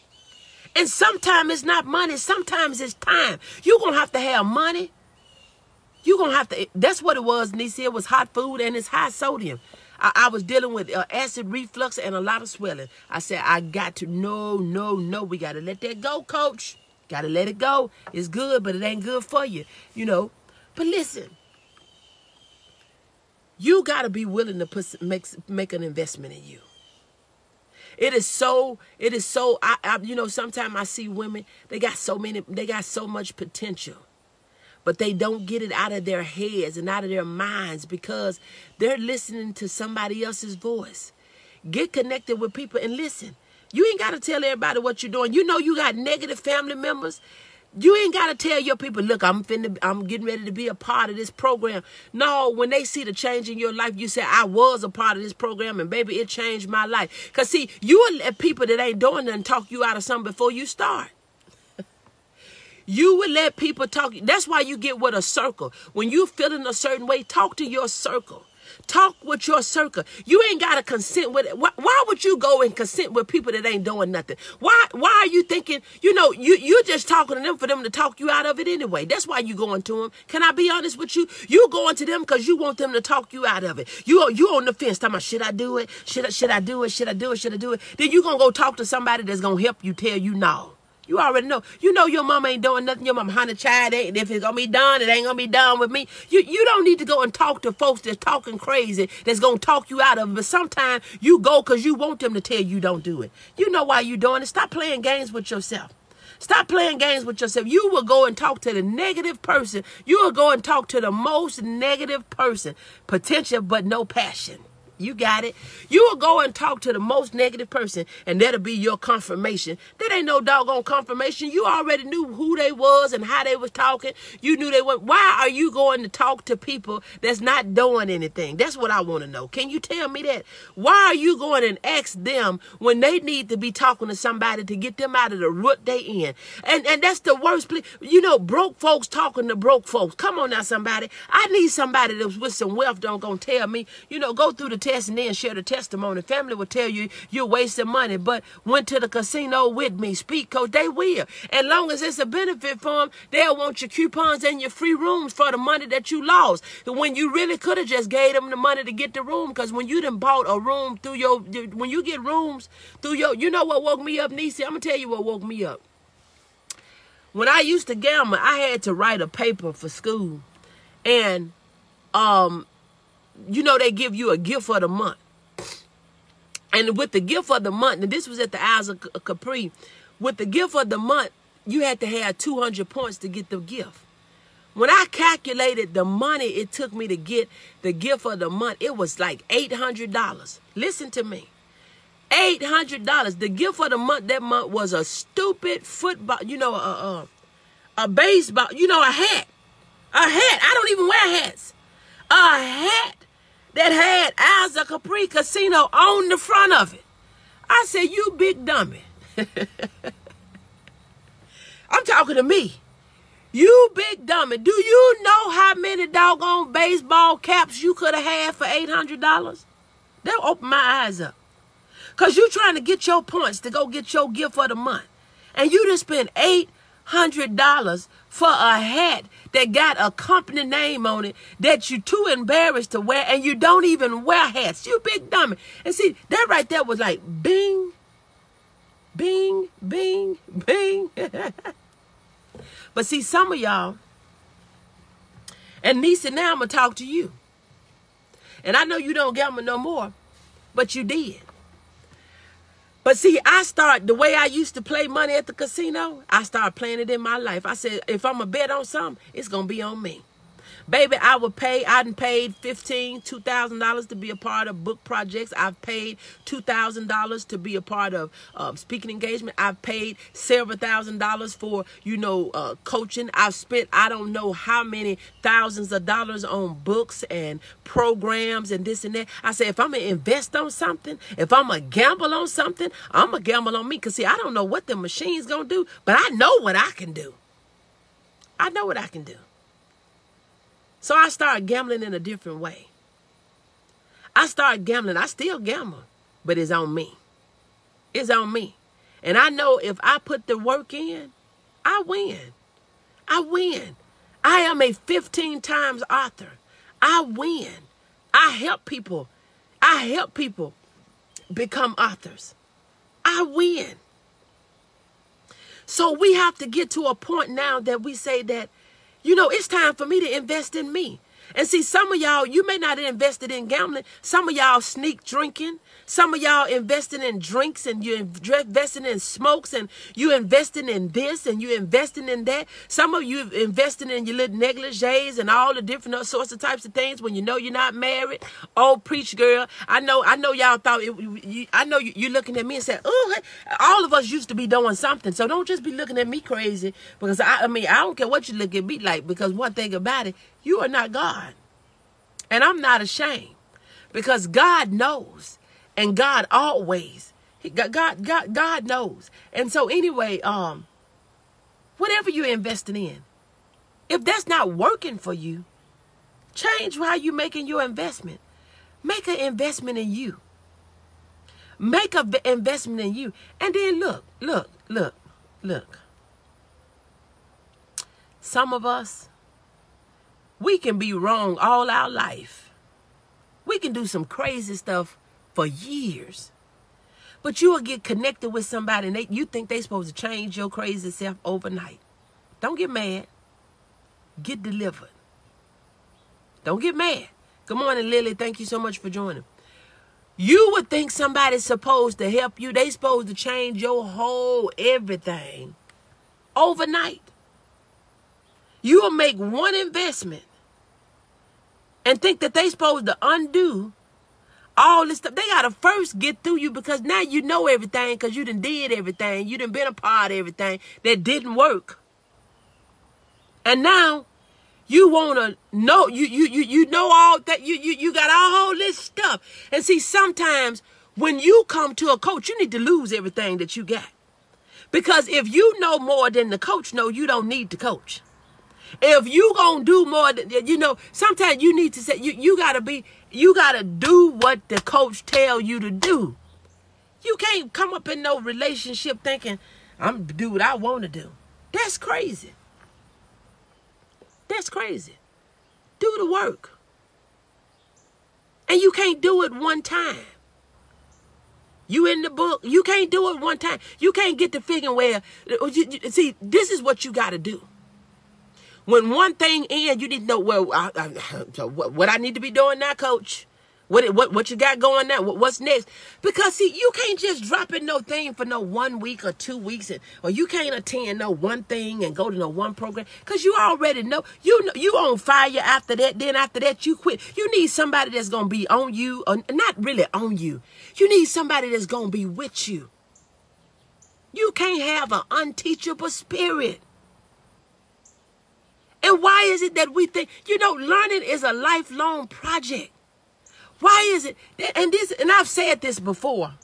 And sometimes it's not money. Sometimes it's time. You're going to have money. You're going to have to, that's what it was, Nisi. It was hot food and it's high sodium. I was dealing with acid reflux and a lot of swelling. I said, I got to, no. We got to let that go, coach. Got to let it go. It's good, but it ain't good for you, But listen, you got to be willing to make an investment in you. It is so, sometimes I see women, they got so much potential. But they don't get it out of their heads and out of their minds because they're listening to somebody else's voice. Get connected with people and listen. You ain't got to tell everybody what you're doing. You got negative family members. You ain't got to tell your people, look, I'm getting ready to be a part of this program. No, when they see the change in your life, you say, I was a part of this program and baby, it changed my life. Because see, you will let people that ain't doing nothing talk you out of something before you start. You would let people talk. That's why you get with a circle. When you're feeling a certain way, talk to your circle. Talk with your circle. You ain't got to consent with it. Why would you go and consent with people that ain't doing nothing? Why are you thinking, you're just talking to them for them to talk you out of it anyway? That's why you going to them. Can I be honest with you? You going to them because you want them to talk you out of it. You on the fence talking about, should I do it? Should I do it? Should I do it? Should I do it? Then you going to go talk to somebody that's going to help you tell you no. You already know. You know your mama ain't doing nothing. Your mama honey child ain't. If it's going to be done, it ain't going to be done with me. You don't need to go and talk to folks that's talking crazy, that's going to talk you out of it. But sometimes you go because you want them to tell you don't do it. You know why you doing it. Stop playing games with yourself. Stop playing games with yourself. You will go and talk to the negative person. You will go and talk to the most negative person. Potential, but no passion. You got it. You will go and talk to the most negative person, and that'll be your confirmation. That ain't no doggone confirmation. You already knew who they was and how they was talking. You knew they were. Why are you going to talk to people that's not doing anything? That's what I want to know. Can you tell me that? Why are you going and ask them when they need to be talking to somebody to get them out of the rut they in? And that's the worst place. Broke folks talking to broke folks. Come on now, somebody. I need somebody that's with some wealth don't gonna tell me, go through the test and then share the testimony. Family will tell you you're wasting money, but went to the casino with me. Speak, coach, they will. And long as it's a benefit for them, they'll want your coupons and your free rooms for the money that you lost. When you really could have just gave them the money to get the room, because when you done bought a room through when you get rooms through you know what woke me up, Niecy? I'm going to tell you what woke me up. When I used to gamble, I had to write a paper for school. And, they give you a gift of the month. And with the gift of the month, and this was at the Isles of Capri, with the gift of the month, you had to have 200 points to get the gift. When I calculated the money it took me to get the gift of the month, it was like $800. Listen to me. $800. The gift of the month that month was a stupid football, a baseball, a hat. A hat. I don't even wear hats. A hat that had Isles of Capri Casino on the front of it. I said, you big dummy. I'm talking to me. You big dummy. Do you know how many doggone baseball caps you could have had for $800? They'll open my eyes up. Because you trying to get your points to go get your gift for the month. And you just spent $800 for a hat that got a company name on it that you too embarrassed to wear, and you don't even wear hats. You big dummy. And see, that right there was like bing, bing, bing, bing. But see, some of y'all, and Niecy, now I'm going to talk to you. And I know you don't gamble no more, but you did. But see, the way I used to play money at the casino, I started playing it in my life. I said, if I'm going to bet on something, it's going to be on me. Baby, I done paid $2,000 to be a part of book projects. I've paid $2,000 to be a part of speaking engagement. I've paid several $1,000s for, coaching. I've spent, I don't know how many thousands of dollars on books and programs and this and that. I say, if I'm going to invest on something, if I'm going to gamble on something, I'm going to gamble on me. Because, see, I don't know what the machine's going to do, but I know what I can do. I know what I can do. So I started gambling in a different way. I started gambling. I still gamble, but it's on me. It's on me. And I know if I put the work in, I win. I win. I am a 15 times author. I win. I help people. I help people become authors. I win. So we have to get to a point now that we say that, it's time for me to invest in me. And see, some of y'all, you may not have invested in gambling. Some of y'all sneak drinking. Some of y'all investing in drinks, and you're investing in smokes, and you investing in this, and you investing in that. Some of you investing in your little negligees and all the different sorts of types of things when you know you're not married. Oh, preach, girl. I know y'all thought, I know you're looking at me and saying, oh, all of us used to be doing something. So don't just be looking at me crazy, because I don't care what you look at me like, because one thing about it, you are not God. And I'm not ashamed, because God knows. And God always, God knows. And so anyway, whatever you're investing in, if that's not working for you, change how you're making your investment. Make an investment in you. Make an investment in you. And then look. Some of us, we can be wrong all our life. We can do some crazy stuff for years. But you will get connected with somebody and you think they're supposed to change your crazy self overnight. Don't get mad. Get delivered. Don't get mad. Good morning, Lily. Thank you so much for joining. You would think somebody's supposed to help you. They supposed to change your whole everything overnight. You will make one investment and think that they supposed to undo all this stuff. They got to first get through you because now you know everything because you done did everything. You done been a part of everything that didn't work. And now you want to know, you know all that, you got all this stuff. And see, sometimes when you come to a coach, you need to lose everything that you got. Because if you know more than the coach know, you don't need to coach. If you gonna do more than, sometimes you need to say, you gotta do what the coach tell you to do. You can't come up in no relationship thinking, I'm gonna do what I want to do. That's crazy. That's crazy. Do the work. And you can't do it one time. You in the book, you can't do it one time. You can't get to figuring where, see, this is what you got to do. When one thing ends, you need to know, well, what I need to be doing now, coach. What you got going now? What's next? Because, see, you can't just drop in no thing for no 1 week or 2 weeks. Or you can't attend no one thing and go to no one program. Because you already know. You on fire after that. Then after that, you quit. You need somebody that's going to be on you. Or not really on you. You need somebody that's going to be with you. You can't have an unteachable spirit. And why is it that we think, learning is a lifelong project? Why is it? And I've said this before,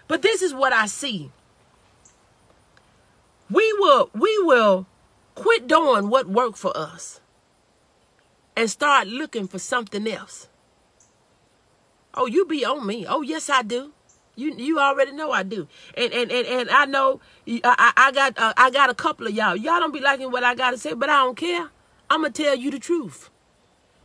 but this is what I see. We will quit doing what worked for us and start looking for something else. Oh, you be on me. Oh, yes, I do. You already know I do. And I know I got a couple of y'all. Y'all don't be liking what I got to say, but I don't care. I'm going to tell you the truth.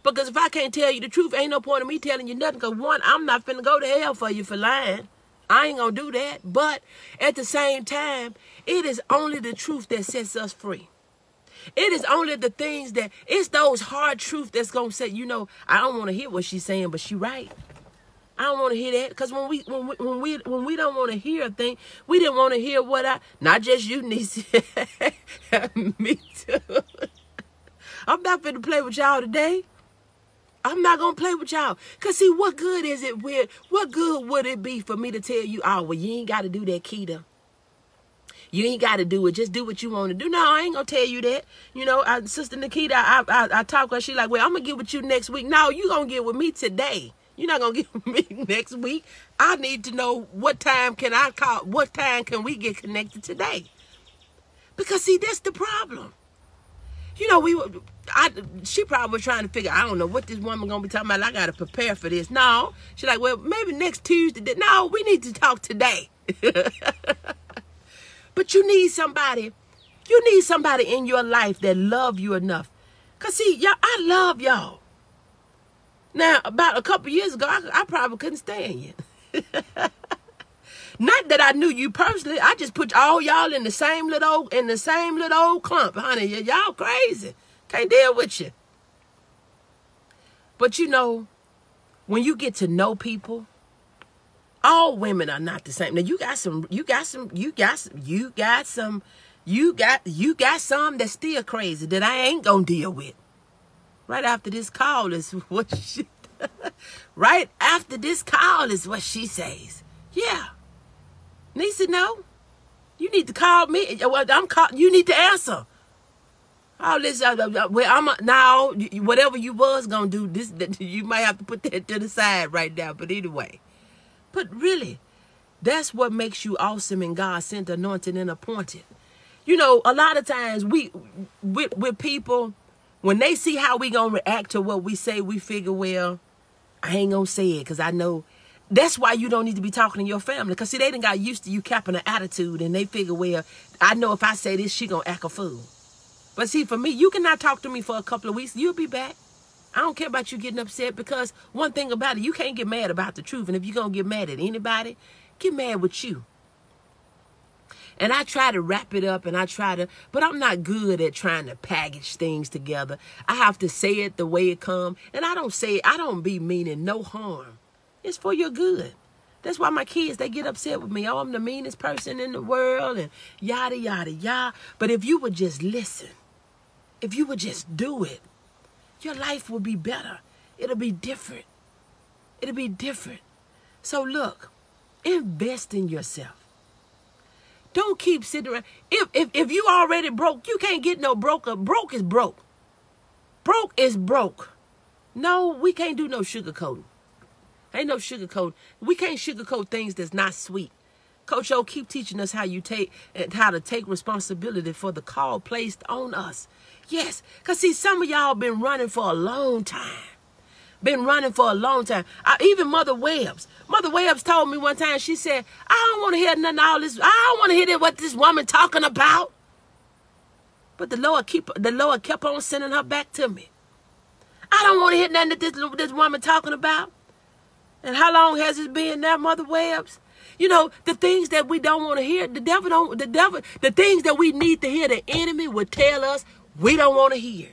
Because if I can't tell you the truth, ain't no point in me telling you nothing. Because one, I'm not finna go to hell for you for lying. I ain't going to do that. But at the same time, it is only the truth that sets us free. It is only the things it's those hard truths that's going to say, I don't want to hear what she's saying, but she right. I don't want to hear that. Because when we don't want to hear a thing, we didn't want to hear not just you, Niecy. Me too. I'm not finna play with y'all today. I'm not going to play with y'all. Because, see, what good is it what good would it be for me to tell you, oh, well, you ain't got to do that, Keita. You ain't got to do it. Just do what you want to do. No, I ain't going to tell you that. Sister Nikita, I talk with her. She like, well, I'm going to get with you next week. No, you going to get with me today. You're not going to get with me next week. I need to know what time can I call. What time can we get connected today? Because, see, that's the problem. She probably was trying to figure, I don't know what this woman going to be talking about. I got to prepare for this. No. She's like, well, maybe next Tuesday. No, we need to talk today. But you need somebody in your life that love you enough. Because, see, y'all, I love y'all. Now, about a couple years ago, I probably couldn't stand you. Not that I knew you personally. I just put all y'all in the same little old clump, honey. Y'all crazy. Can't deal with you. But when you get to know people, all women are not the same. Now you got some that's still crazy that I ain't gonna deal with. Right after this call is what she right after this call is what she says. Yeah. Niecy, no. You need to call me. You need to answer. All this, now, whatever you was going to do, you might have to put that to the side right now. But anyway. But really, that's what makes you awesome and God sent, anointed, and appointed. A lot of times with people, when they see how we going to react to what we say, we figure, well, I ain't gonna say it because I know that's why you don't need to be talking to your family. Because, see, they done got used to you capping an attitude, and they figure, well, I know if I say this, she gonna act a fool. But see, for me, you cannot talk to me for a couple of weeks. You'll be back. I don't care about you getting upset, because one thing about it, you can't get mad about the truth. And if you're gonna get mad at anybody, get mad with you. And I try to wrap it up, and but I'm not good at trying to package things together. I have to say it the way it come. And I don't be meaning no harm. It's for your good. That's why my kids, they get upset with me. Oh, I'm the meanest person in the world, and yada, yada, yada. But if you would just listen, if you would just do it, your life will be better. It'll be different. It'll be different. So look, invest in yourself. Don't keep sitting around. If you already broke, you can't get no broker. Broke is broke. Broke is broke. No, we can't do no sugarcoating. Ain't no sugarcoat. We can't sugarcoat things that's not sweet. Coach O, keep teaching us how to take responsibility for the call placed on us. Yes, because see, some of y'all been running for a long time. Been running for a long time. Even Mother Webbs. Mother Webbs told me one time, she said, I don't want to hear nothing all this. I don't want to hear what this woman talking about. But the Lord kept on sending her back to me. I don't want to hear nothing that this woman talking about. And how long has it been now, Mother Webbs? You know, the things that we don't want to hear, the things that we need to hear, the enemy will tell us we don't want to hear.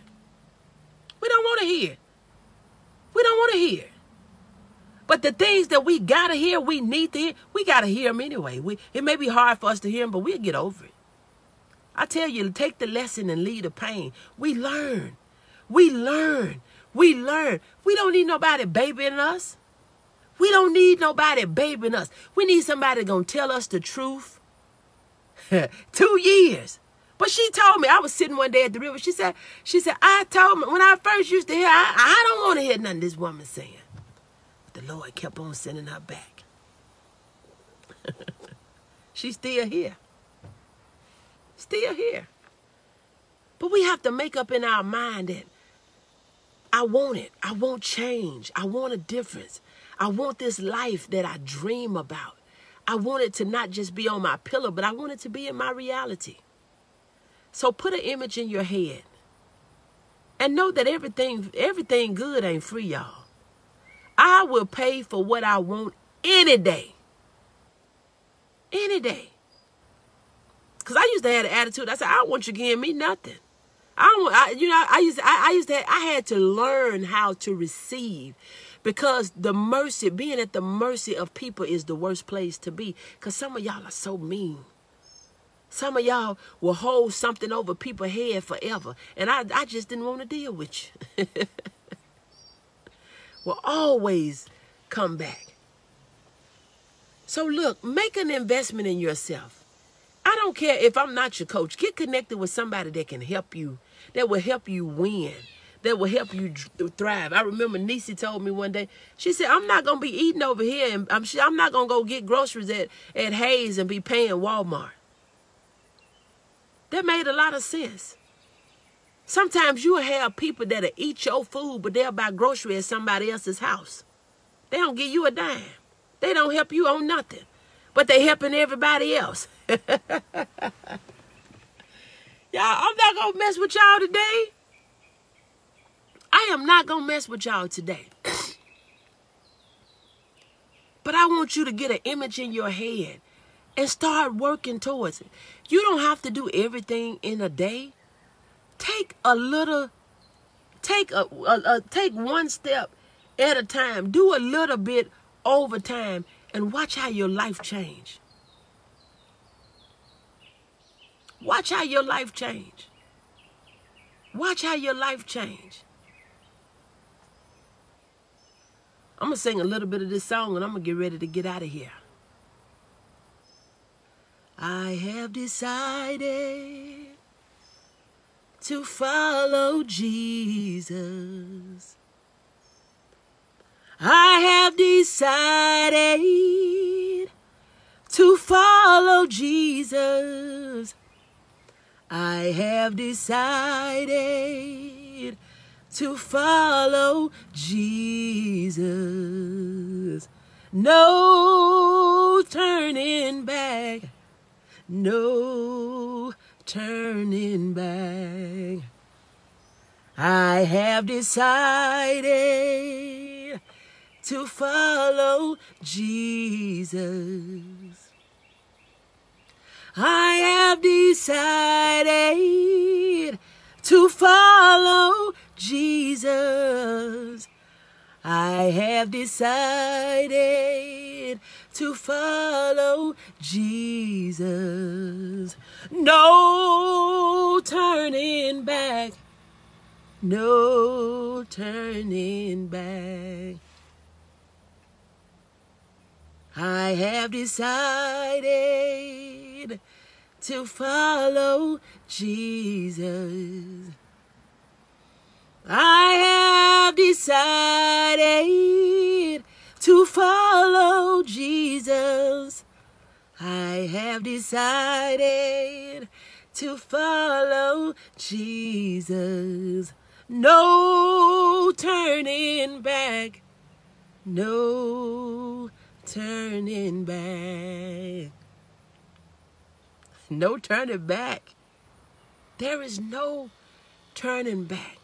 We don't want to hear. We don't want to hear. But the things that we got to hear, we need to hear, we got to hear them anyway. It may be hard for us to hear them, but we'll get over it. I tell you, take the lesson and leave the pain. We learn. We learn. We learn. We don't need nobody babying us. We don't need nobody babying us. We need somebody going to tell us the truth. 2 years. But she told me, I was sitting one day at the river. She said, I told me, when I first used to hear, I don't want to hear nothing this woman saying. But the Lord kept on sending her back. She's still here. Still here. But we have to make up in our mind that I want it. I want change. I want a difference. I want this life that I dream about. I want it to not just be on my pillow, but I want it to be in my reality. So put an image in your head. And know that everything good ain't free, y'all. I will pay for what I want any day. Any day. Because I used to have the attitude, I said, I don't want you giving me nothing. I had to learn how to receive, because being at the mercy of people is the worst place to be. Because some of y'all are so mean. Some of y'all will hold something over people's head forever. And I just didn't want to deal with you. Will always come back. So look, make an investment in yourself. I don't care if I'm not your coach. Get connected with somebody that can help you, that will help you win, that will help you thrive. I remember Niecy told me one day, she said, I'm not going to be eating over here, and I'm not going to go get groceries at Hayes and be paying Walmart. That made a lot of sense. Sometimes you'll have people that'll eat your food, but they'll buy groceries at somebody else's house. They don't give you a dime. They don't help you on nothing, but they helping everybody else. Y'all, I'm not going to mess with y'all today. I am not going to mess with y'all today. But I want you to get an image in your head and start working towards it. You don't have to do everything in a day. Take one step at a time. Do a little bit over time and watch how your life change. Watch how your life change. Watch how your life change. I'm going to sing a little bit of this song and I'm going to get ready to get out of here. I have decided to follow Jesus. I have decided to follow Jesus. I have decided to follow Jesus. No turning back. No turning back. I have decided to follow Jesus. I have decided to follow Jesus. I have decided to follow Jesus. No turning back. No turning back. I have decided to follow Jesus. I have decided to follow Jesus. I have decided to follow Jesus. No turning back. No turning back. No turning back. There is no turning back.